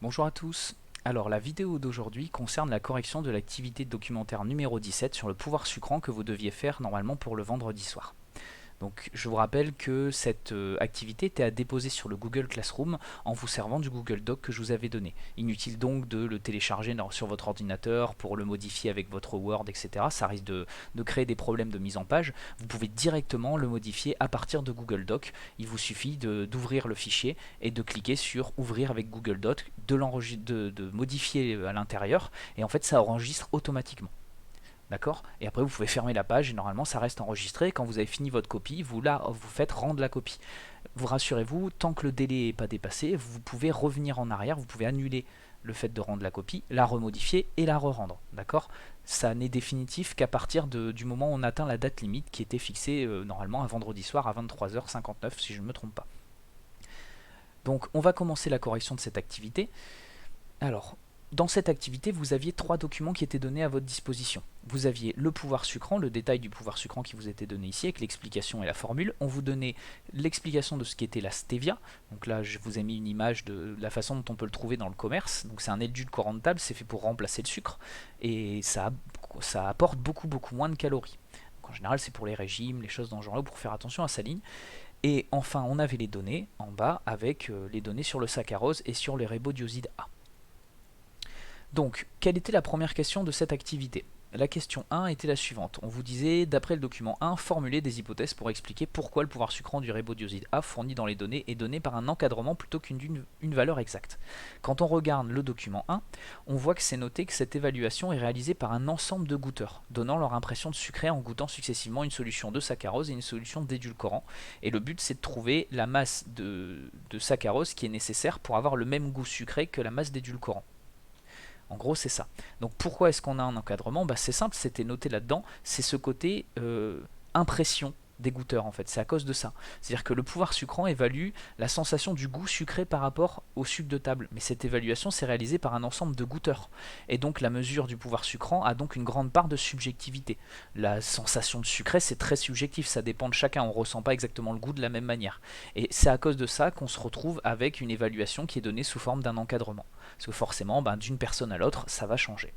Bonjour à tous. Alors la vidéo d'aujourd'hui concerne la correction de l'activité documentaire numéro 17 sur le pouvoir sucrant que vous deviez faire normalement pour le vendredi soir. Donc je vous rappelle que cette activité était à déposer sur le Google Classroom en vous servant du Google Doc que je vous avais donné. Inutile donc de le télécharger sur votre ordinateur pour le modifier avec votre Word, etc. Ça risque de créer des problèmes de mise en page. Vous pouvez directement le modifier à partir de Google Doc. Il vous suffit d'ouvrir le fichier et de cliquer sur Ouvrir avec Google Doc, de modifier à l'intérieur, et en fait ça enregistre automatiquement. D'accord. Et après, vous pouvez fermer la page et normalement, ça reste enregistré. Quand vous avez fini votre copie, vous faites rendre la copie. Vous rassurez-vous, tant que le délai n'est pas dépassé, vous pouvez revenir en arrière, vous pouvez annuler le fait de rendre la copie, la remodifier et la re-rendre. D'accord. Ça n'est définitif qu'à partir du moment où on atteint la date limite qui était fixée normalement un vendredi soir à 23h59, si je ne me trompe pas. Donc, on va commencer la correction de cette activité. Alors, dans cette activité, vous aviez trois documents qui étaient donnés à votre disposition. Vous aviez le pouvoir sucrant, le détail du pouvoir sucrant qui vous était donné ici avec l'explication et la formule. On vous donnait l'explication de ce qu'était la stevia. Donc là, je vous ai mis une image de la façon dont on peut le trouver dans le commerce. Donc c'est un édulcorant de table, c'est fait pour remplacer le sucre et ça apporte beaucoup moins de calories. Donc en général, c'est pour les régimes, les choses dans ce genre-là, pour faire attention à sa ligne. Et enfin, on avait les données en bas avec les données sur le saccharose et sur les ribodiosides A. Donc, quelle était la première question de cette activité? La question 1 était la suivante. On vous disait, d'après le document 1, formuler des hypothèses pour expliquer pourquoi le pouvoir sucrant du ribodioside A fourni dans les données est donné par un encadrement plutôt qu'une valeur exacte. Quand on regarde le document 1, on voit que c'est noté que cette évaluation est réalisée par un ensemble de goûteurs, donnant leur impression de sucré en goûtant successivement une solution de saccharose et une solution d'édulcorant. Et le but, c'est de trouver la masse de saccharose qui est nécessaire pour avoir le même goût sucré que la masse d'édulcorant. En gros, c'est ça. Donc pourquoi est-ce qu'on a un encadrement? C'est simple, c'était noté là-dedans, c'est ce côté impression des goûteurs en fait, c'est à cause de ça. C'est-à-dire que le pouvoir sucrant évalue la sensation du goût sucré par rapport au sucre de table, mais cette évaluation c'est réalisée par un ensemble de goûteurs. Et donc la mesure du pouvoir sucrant a donc une grande part de subjectivité. La sensation de sucré c'est très subjectif, ça dépend de chacun, on ne ressent pas exactement le goût de la même manière. Et c'est à cause de ça qu'on se retrouve avec une évaluation qui est donnée sous forme d'un encadrement. Parce que forcément, d'une personne à l'autre, ça va changer.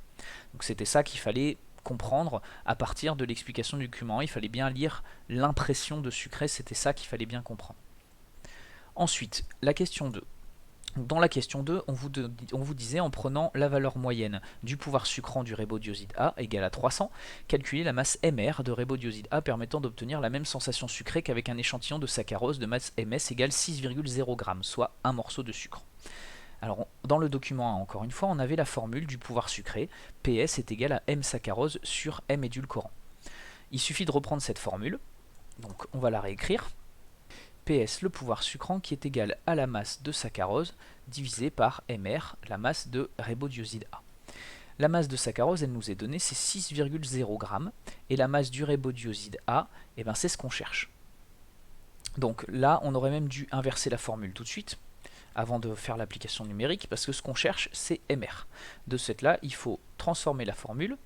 Donc c'était ça qu'il fallait comprendre à partir de l'explication du document. Il fallait bien lire l'impression de sucré, c'était ça qu'il fallait bien comprendre. Ensuite, la question 2. Dans la question 2, on vous disait, en prenant la valeur moyenne du pouvoir sucrant du ribodioside A égale à 300, calculer la masse MR de ribodioside A permettant d'obtenir la même sensation sucrée qu'avec un échantillon de saccharose de masse MS égale 6,0 g, soit un morceau de sucre. Alors, dans le document 1, encore une fois, on avait la formule du pouvoir sucré. PS est égal à M saccharose sur M édulcorant. Il suffit de reprendre cette formule. Donc, on va la réécrire. PS, le pouvoir sucrant, qui est égal à la masse de saccharose divisé par MR, la masse de ribodioside A. La masse de saccharose, elle nous est donnée, c'est 6,0 g. Et la masse du ribodioside A, c'est ce qu'on cherche. Donc là, on aurait même dû inverser la formule tout de suite avant de faire l'application numérique, parce que ce qu'on cherche, c'est MR. De ce fait-là, il faut transformer la formule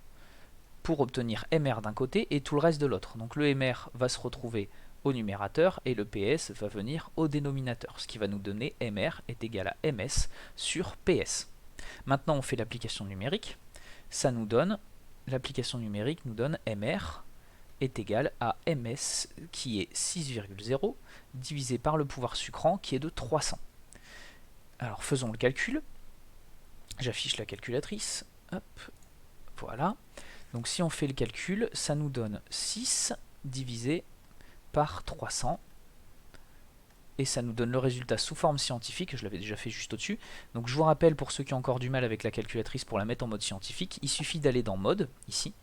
pour obtenir MR d'un côté et tout le reste de l'autre. Donc le MR va se retrouver au numérateur et le PS va venir au dénominateur, ce qui va nous donner MR est égal à MS sur PS. Maintenant, on fait l'application numérique. Ça nous donne, l'application numérique nous donne MR est égal à MS qui est 6,0 divisé par le pouvoir sucrant qui est de 300. Alors faisons le calcul. J'affiche la calculatrice. Hop, voilà. Donc si on fait le calcul, ça nous donne 6 divisé par 300. Et ça nous donne le résultat sous forme scientifique, je l'avais déjà fait juste au-dessus. Donc je vous rappelle, pour ceux qui ont encore du mal avec la calculatrice pour la mettre en mode scientifique, il suffit d'aller dans mode, ici,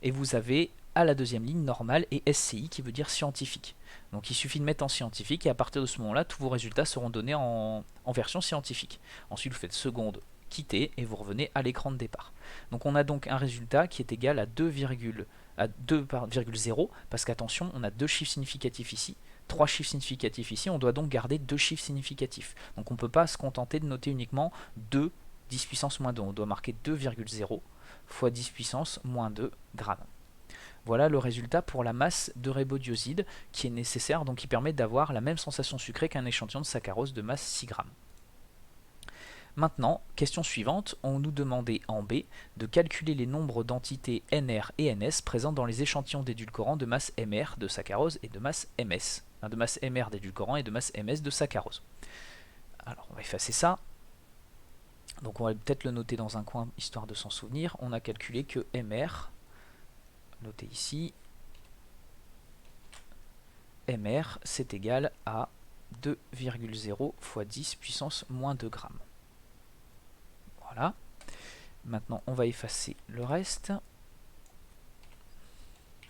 et vous avez à la deuxième ligne normale et SCI qui veut dire scientifique. Donc il suffit de mettre en scientifique et à partir de ce moment-là, tous vos résultats seront donnés en version scientifique. Ensuite vous faites seconde, quitter et vous revenez à l'écran de départ. Donc on a donc un résultat qui est égal à 2,0 parce qu'attention, on a deux chiffres significatifs ici, 3 chiffres significatifs ici, on doit donc garder 2 chiffres significatifs. Donc on ne peut pas se contenter de noter uniquement 2 10 puissance moins 2, on doit marquer 2,0 fois 10 puissance moins 2 grammes. Voilà le résultat pour la masse de ribodioside qui est nécessaire, donc qui permet d'avoir la même sensation sucrée qu'un échantillon de saccharose de masse 6 grammes. Maintenant, question suivante, on nous demandait en B de calculer les nombres d'entités NR et NS présentes dans les échantillons d'édulcorants de masse MR de saccharose et de masse MS. Enfin, de masse MR d'édulcorant et de masse MS de saccharose. Alors on va effacer ça. Donc on va peut-être le noter dans un coin histoire de s'en souvenir. On a calculé que MR, noté ici, MR c'est égal à 2,0 fois 10 puissance moins 2 grammes. Voilà. Maintenant, on va effacer le reste.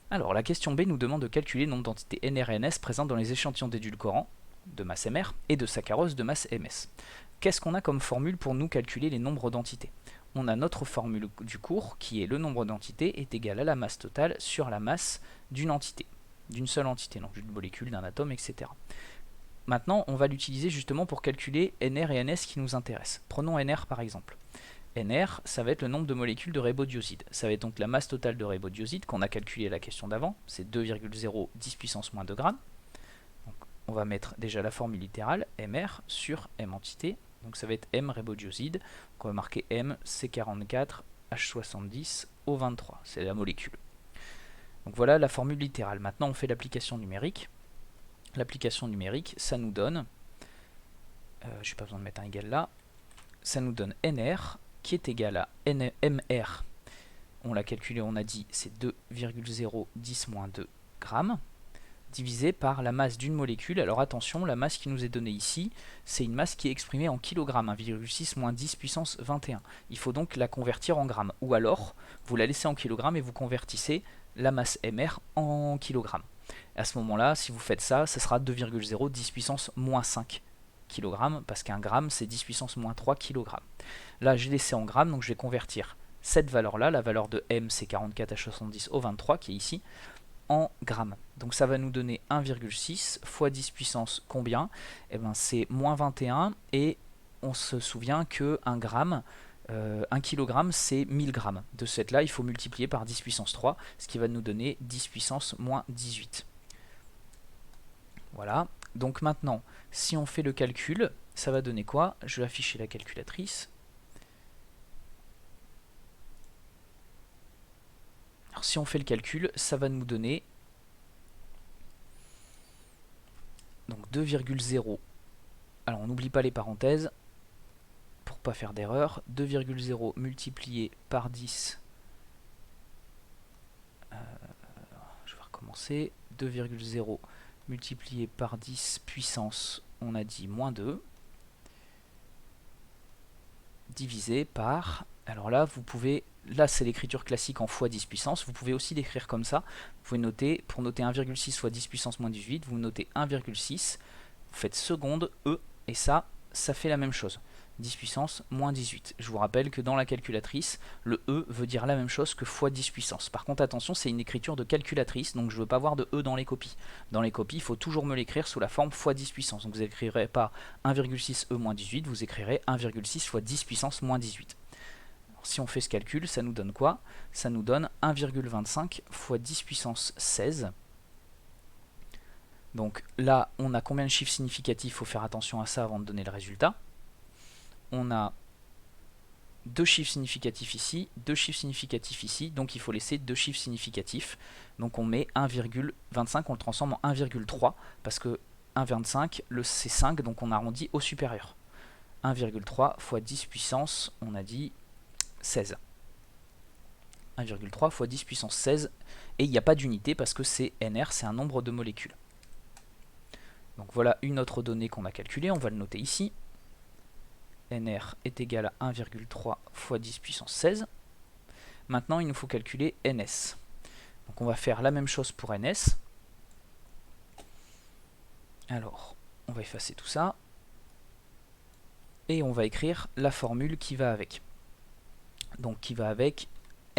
Alors, la question B nous demande de calculer le nombre d'entités NR et NS présentes dans les échantillons d'édulcorants de masse MR et de saccharose de masse MS. Qu'est-ce qu'on a comme formule pour nous calculer les nombres d'entités? On a notre formule du cours qui est le nombre d'entités est égal à la masse totale sur la masse d'une entité, d'une seule entité, donc d'une molécule, d'un atome, etc. Maintenant, on va l'utiliser justement pour calculer NR et NS qui nous intéressent. Prenons NR par exemple. NR, ça va être le nombre de molécules de ribodioside. Ça va être donc la masse totale de ribodioside qu'on a calculé à la question d'avant, c'est 2,010 puissance moins 2 grammes. Donc, on va mettre déjà la formule littérale, MR sur M entité, donc ça va être M ribodioside, donc on va marquer M C44H70 O23, c'est la molécule. Donc voilà la formule littérale. Maintenant on fait l'application numérique. L'application numérique, ça nous donne, j'ai pas besoin de mettre un égal là, ça nous donne NR qui est égal à MR. On l'a calculé, on a dit c'est 2,010 moins 2 grammes, divisé par la masse d'une molécule. Alors attention, la masse qui nous est donnée ici, c'est une masse qui est exprimée en kilogrammes, 1,6 moins 10 puissance 21. Il faut donc la convertir en grammes. Ou alors, vous la laissez en kilogrammes et vous convertissez la masse MR en kilogrammes. À ce moment-là, si vous faites ça, ça sera 2,010 puissance moins 5 kg, parce qu'un gramme, c'est 10 puissance moins 3 kg. Là, j'ai laissé en grammes, donc je vais convertir cette valeur-là, la valeur de M, c'est 44H70 au 23, qui est ici, en grammes. Donc ça va nous donner 1,6 fois 10 puissance combien? Eh bien, c'est moins 21, et on se souvient que 1 gramme, 1 kg, c'est 1000 grammes. De ce fait-là, il faut multiplier par 10 puissance 3, ce qui va nous donner 10 puissance moins 18. Voilà. Donc maintenant, si on fait le calcul, ça va donner quoi? Je vais afficher la calculatrice. Alors si on fait le calcul, ça va nous donner donc 2,0. Alors on n'oublie pas les parenthèses pour pas faire d'erreur. 2,0 multiplié par 10. Je vais recommencer. 2,0 multiplié par 10 puissance, on a dit moins 2, divisé par, alors là vous pouvez, là c'est l'écriture classique en fois 10 puissance, vous pouvez aussi l'écrire comme ça, vous pouvez noter, pour noter 1,6 fois 10 puissance moins 18, vous notez 1,6, vous faites seconde, E, et ça fait la même chose. 10 puissance moins 18. Je vous rappelle que dans la calculatrice, le E veut dire la même chose que fois 10 puissance. Par contre, attention, c'est une écriture de calculatrice, donc je ne veux pas voir de E dans les copies. Dans les copies, il faut toujours me l'écrire sous la forme fois 10 puissance. Donc vous n'écrirez pas 1,6 E moins 18, vous écrirez 1,6 fois 10 puissance moins 18. Alors, si on fait ce calcul, ça nous donne quoi? Ça nous donne 1,25 fois 10 puissance 16. Donc là, on a combien de chiffres significatifs? Il faut faire attention à ça avant de donner le résultat. On a 2 chiffres significatifs ici, 2 chiffres significatifs ici, donc il faut laisser 2 chiffres significatifs. Donc on met 1,25, on le transforme en 1,3, parce que 1,25, c'est 5, donc on arrondit au supérieur. 1,3 fois 10 puissance, on a dit 16. 1,3 fois 10 puissance 16, et il n'y a pas d'unité parce que c'est NR, c'est un nombre de molécules. Donc voilà une autre donnée qu'on a calculée, on va le noter ici. NR est égal à 1,3 fois 10 puissance 16. Maintenant, il nous faut calculer NS. Donc on va faire la même chose pour NS. Alors, on va effacer tout ça. Et on va écrire la formule qui va avec. Donc qui va avec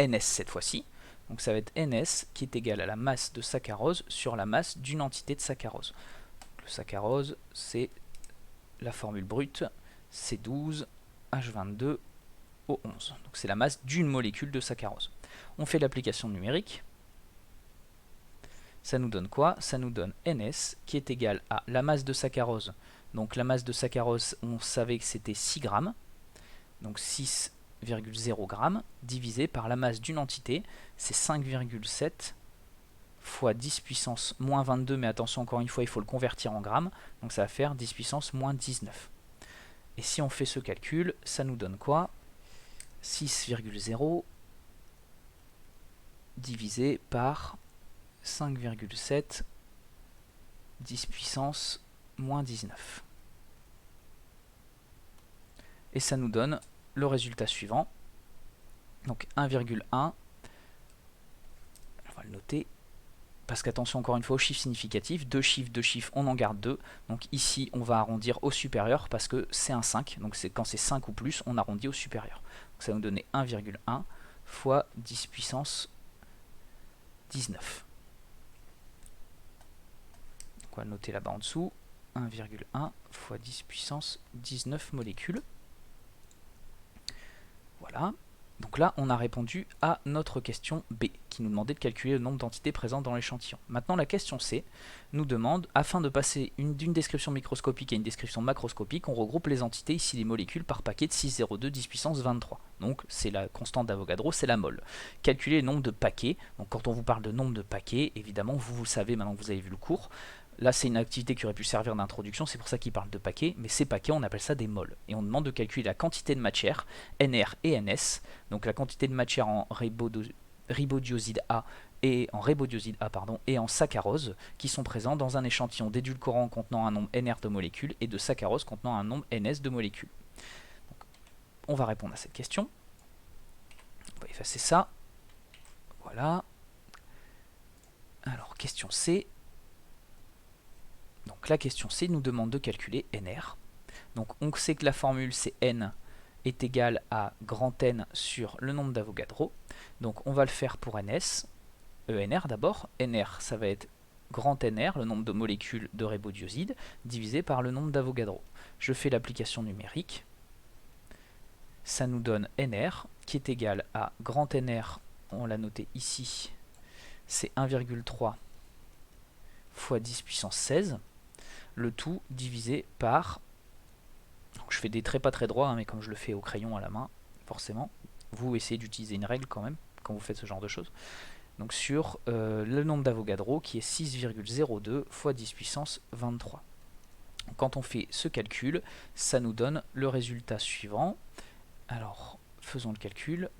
NS cette fois-ci. Donc ça va être NS qui est égal à la masse de saccharose sur la masse d'une entité de saccharose. Le saccharose, c'est la formule brute. C12, H22, O11. Donc c'est la masse d'une molécule de saccharose. On fait l'application numérique. Ça nous donne quoi? Ça nous donne NS qui est égal à la masse de saccharose. Donc la masse de saccharose, on savait que c'était 6 grammes. donc 6,0 grammes, divisé par la masse d'une entité, c'est 5,7 fois 10 puissance moins 22, mais attention encore une fois il faut le convertir en grammes, donc ça va faire 10 puissance moins 19. Et si on fait ce calcul, ça nous donne quoi? 6,0 divisé par 5,7 10 puissance moins 19. Et ça nous donne le résultat suivant. Donc 1,1, on va le noter, parce qu'attention encore une fois aux chiffres significatifs, deux chiffres, on en garde 2. Donc ici on va arrondir au supérieur parce que c'est un 5, donc quand c'est 5 ou plus, on arrondit au supérieur. Donc ça va nous donner 1,1 fois 10 puissance 19. Donc on va le noter là-bas en dessous, 1,1 fois 10 puissance 19 molécules. Voilà. Donc là, on a répondu à notre question B, qui nous demandait de calculer le nombre d'entités présentes dans l'échantillon. Maintenant, la question C nous demande, afin de passer d'une description microscopique à une description macroscopique, on regroupe les entités, ici les molécules, par paquet de 6,02 10 puissance 23. Donc c'est la constante d'Avogadro, c'est la mole. Calculer le nombre de paquets. Donc quand on vous parle de nombre de paquets, évidemment, vous le savez maintenant que vous avez vu le cours. Là, c'est une activité qui aurait pu servir d'introduction, c'est pour ça qu'il parle de paquets, mais ces paquets, on appelle ça des moles. Et on demande de calculer la quantité de matière, NR et NS, donc la quantité de matière en ribodioside A et en saccharose, qui sont présents dans un échantillon d'édulcorant contenant un nombre NR de molécules et de saccharose contenant un nombre NS de molécules. Donc, on va répondre à cette question. On va effacer ça. Voilà. Alors, question C. Donc la question C nous demande de calculer NR. Donc on sait que la formule c'est N est égal à grand N sur le nombre d'Avogadro. Donc on va le faire pour NS. ENR d'abord. NR ça va être grand NR, le nombre de molécules de ribodioside, divisé par le nombre d'Avogadro. Je fais l'application numérique. Ça nous donne NR qui est égal à grand NR, on l'a noté ici, c'est 1,3 fois 10 puissance 16. Le tout divisé par, donc je fais des traits pas très droits, hein, mais comme je le fais au crayon à la main, forcément, vous essayez d'utiliser une règle quand même, quand vous faites ce genre de choses. Donc sur le nombre d'Avogadro qui est 6,02 fois 10 puissance 23. Quand on fait ce calcul, ça nous donne le résultat suivant. Alors, faisons le calcul.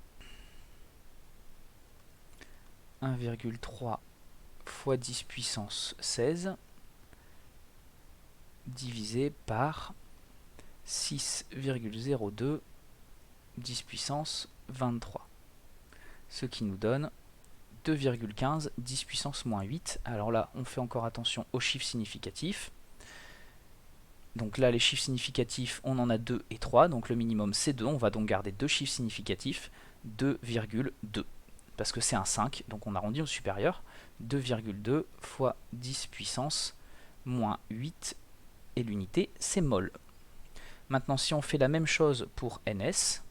1,3 fois 10 puissance 16 divisé par 6,02 10 puissance 23. Ce qui nous donne 2,15 10 puissance moins 8. Alors là, on fait encore attention aux chiffres significatifs. Donc là, les chiffres significatifs, on en a 2 et 3. Donc le minimum, c'est 2. On va donc garder deux chiffres significatifs, 2,2. Parce que c'est un 5, donc on arrondit au supérieur. 2,2 fois 10 puissance moins 8. Et l'unité, c'est mol. Maintenant, si on fait la même chose pour NS,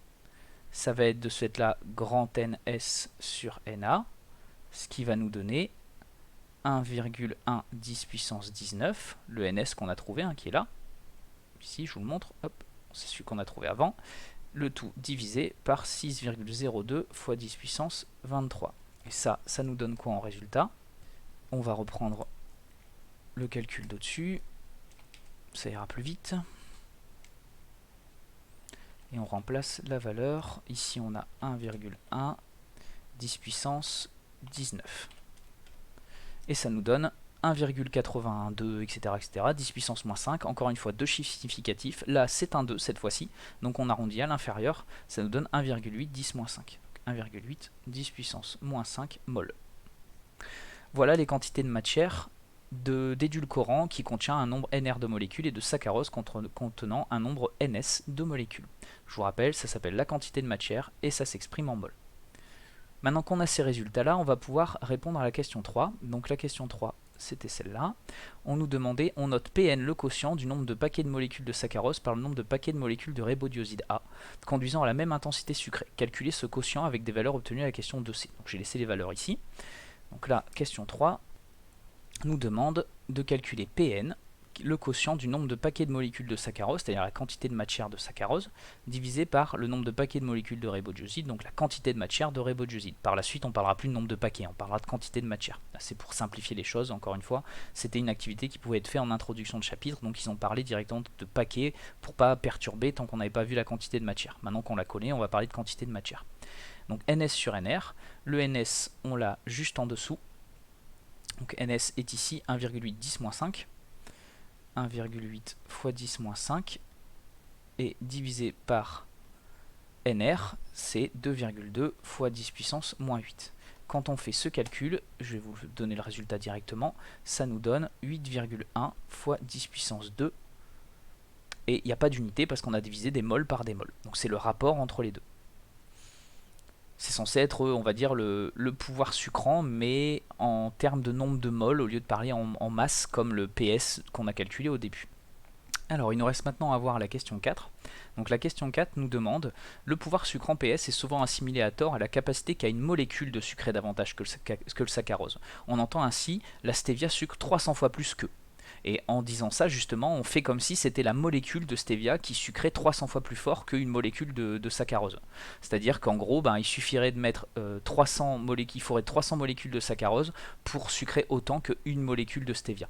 ça va être de ce fait-là grand NS sur NA, ce qui va nous donner 1,1 10 puissance 19, le NS qu'on a trouvé, hein, qui est là. Ici, je vous le montre, hop, c'est celui qu'on a trouvé avant. Le tout divisé par 6,02 fois 10 puissance 23. Et ça nous donne quoi en résultat? On va reprendre le calcul d'au-dessus. Ça ira plus vite. Et on remplace la valeur. Ici, on a 1,1 10 puissance 19. Et ça nous donne 1,82, etc., etc., 10 puissance moins 5. Encore une fois, deux chiffres significatifs. Là, c'est un 2 cette fois-ci. Donc on arrondit à l'inférieur. Ça nous donne 1,8 10 moins 5. 1,8 10 puissance moins 5 mol. Voilà les quantités de matière d'édulcorant qui contient un nombre NR de molécules et de saccharose contenant un nombre NS de molécules. Je vous rappelle, ça s'appelle la quantité de matière et ça s'exprime en mol. Maintenant qu'on a ces résultats-là, on va pouvoir répondre à la question 3. Donc la question 3, c'était celle-là. On nous demandait, on note Pn le quotient du nombre de paquets de molécules de saccharose par le nombre de paquets de molécules de ribodioside A, conduisant à la même intensité sucrée. Calculer ce quotient avec des valeurs obtenues à la question 2C. Donc j'ai laissé les valeurs ici. Donc là, question 3 nous demande de calculer Pn, le quotient du nombre de paquets de molécules de saccharose, c'est-à-dire la quantité de matière de saccharose, divisé par le nombre de paquets de molécules de riboglycide, donc la quantité de matière de riboglycide. Par la suite, on ne parlera plus de nombre de paquets, on parlera de quantité de matière. C'est pour simplifier les choses, encore une fois, c'était une activité qui pouvait être faite en introduction de chapitre, donc ils ont parlé directement de paquets pour pas perturber tant qu'on n'avait pas vu la quantité de matière. Maintenant qu'on la connaît, on va parler de quantité de matière. Donc NS sur NR, le NS on l'a juste en dessous, donc NS est ici 1,8 10-5, 1,8 fois 10-5, et divisé par NR, c'est 2,2 fois 10 puissance moins 8. Quand on fait ce calcul, je vais vous donner le résultat directement, ça nous donne 8,1 fois 10 puissance 2, et il n'y a pas d'unité parce qu'on a divisé des moles par des moles. Donc c'est le rapport entre les deux. C'est censé être, on va dire, le pouvoir sucrant, mais en termes de nombre de moles, au lieu de parler en masse, comme le PS qu'on a calculé au début. Alors, il nous reste maintenant à voir la question 4. Donc la question 4 nous demande, le pouvoir sucrant PS est souvent assimilé à tort à la capacité qu'a une molécule de sucrer davantage que le saccharose. On entend ainsi, la stevia sucre 300 fois plus que. Et en disant ça, justement, on fait comme si c'était la molécule de stevia qui sucrait 300 fois plus fort qu'une molécule de saccharose. C'est-à-dire qu'en gros, il suffirait de mettre 300 molécules, il faudrait 300 molécules de saccharose pour sucrer autant qu'une molécule de stevia.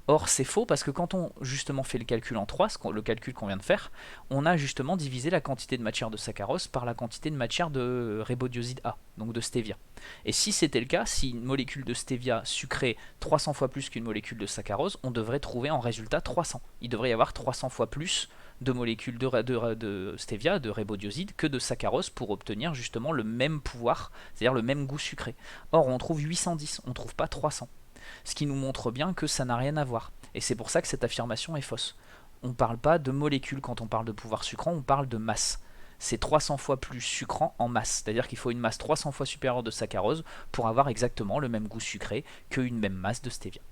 Or c'est faux parce que quand on justement fait le calcul en 3, le calcul qu'on vient de faire, on a justement divisé la quantité de matière de saccharose par la quantité de matière de ribodioside A, donc de stevia. Et si c'était le cas, si une molécule de stevia sucrait 300 fois plus qu'une molécule de saccharose, on devrait trouver en résultat 300. Il devrait y avoir 300 fois plus de molécules de stevia, de ribodioside, que de saccharose pour obtenir justement le même pouvoir, c'est-à-dire le même goût sucré. Or on trouve 810, on ne trouve pas 300. Ce qui nous montre bien que ça n'a rien à voir. Et c'est pour ça que cette affirmation est fausse. On ne parle pas de molécules quand on parle de pouvoir sucrant, on parle de masse. C'est 300 fois plus sucrant en masse, c'est-à-dire qu'il faut une masse 300 fois supérieure de saccharose pour avoir exactement le même goût sucré qu'une même masse de stevia.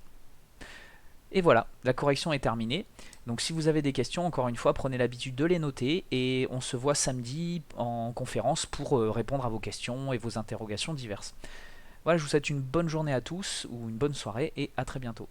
Et voilà, la correction est terminée. Donc si vous avez des questions, encore une fois, prenez l'habitude de les noter et on se voit samedi en conférence pour répondre à vos questions et vos interrogations diverses. Voilà, je vous souhaite une bonne journée à tous ou une bonne soirée et à très bientôt.